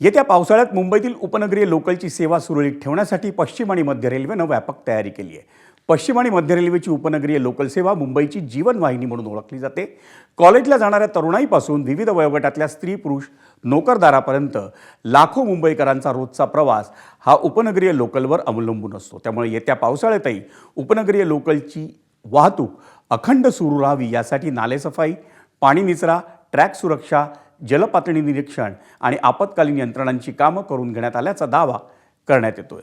येत्या पावसाळ्यात मुंबईतील उपनगरीय लोकलची सेवा सुरळीत ठेवण्यासाठी पश्चिम आणि मध्य रेल्वेनं व्यापक तयारी केली आहे। पश्चिम आणि मध्य रेल्वेची उपनगरीय लोकल सेवा मुंबईची जीवनवाहिनी म्हणून ओळखली जाते। कॉलेजला जाणाऱ्या तरुणाईपासून विविध वयोगटातल्या स्त्री पुरुष नोकरदारापर्यंत लाखो मुंबईकरांचा रोजचा प्रवास हा उपनगरीय लोकलवर अवलंबून असतो। त्यामुळे येत्या पावसाळ्यातही उपनगरीय लोकलची वाहतूक अखंड सुरू राहावी यासाठी नालेसफाई, पाणी निचरा, ट्रॅक सुरक्षा, जलपातळी निरीक्षण आणि आपत्कालीन यंत्रणांची कामं करून घेण्यात आल्याचा दावा करण्यात येतोय।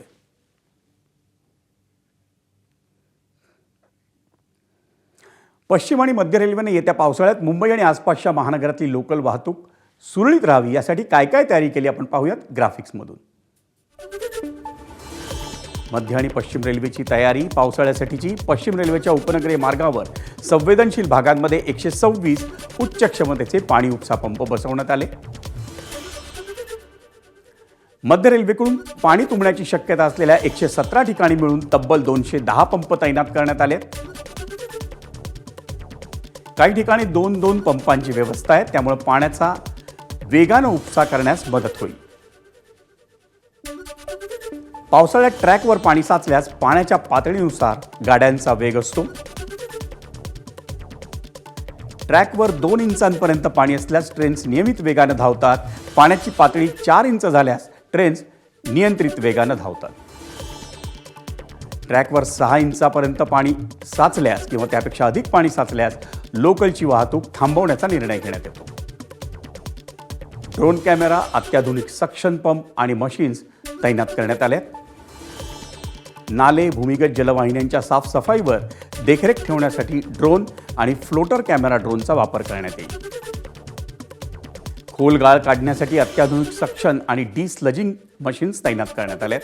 पश्चिम आणि मध्य रेल्वेने येत्या पावसाळ्यात मुंबई आणि आसपासच्या महानगरातली लोकल वाहतूक सुरळीत राहावी यासाठी काय काय तयारी केली आपण पाहूयात ग्राफिक्समधून। मध्य आणि पश्चिम रेल्वेची तयारी पावसाळ्यासाठीची। पश्चिम रेल्वेच्या उपनगरीय मार्गावर संवेदनशील भागांमध्ये 126 उच्च क्षमतेचे पाणी उपसा पंप बसवण्यात आले। मध्य रेल्वेकडून पाणी तुंबण्याची शक्यता असलेल्या 117 ठिकाणी मिळून तब्बल 210 पंप तैनात करण्यात आले। काही ठिकाणी 2-2 पंपांची व्यवस्था आहे, त्यामुळे पाण्याचा वेगाने उपसा करण्यास मदत होईल। पावसाळ्यात ट्रॅकवर पाणी साचल्यास पाण्याच्या पातळीनुसार गाड्यांचा वेग असतो। ट्रॅकवर 2 इंचांपर्यंत पाणी असल्यास ट्रेन्स नियमित वेगाने धावतात। पाण्याची पातळी 4 इंच झाल्यास ट्रेन्स नियंत्रित वेगाने धावतात। ट्रॅकवर 6 इंचापर्यंत पाणी साचल्यास किंवा त्यापेक्षा अधिक पाणी साचल्यास लोकलची वाहतूक थांबवण्याचा निर्णय घेण्यात येतो। ड्रोन कॅमेरा, अत्याधुनिक सक्शन पंप आणि मशीन्स तैनात करण्यात आले। नाले, भूमिगत जलवाहिन्यांच्या साफसफाईवर देखरेख ठेवण्यासाठी ड्रोन आणि फ्लोटर कॅमेरा ड्रोनचा वापर करण्यात येईल। खोल गाळ काढण्यासाठी अत्याधुनिक सक्शन आणि डिस्लजिंग मशीन्स तैनात करण्यात आल्या।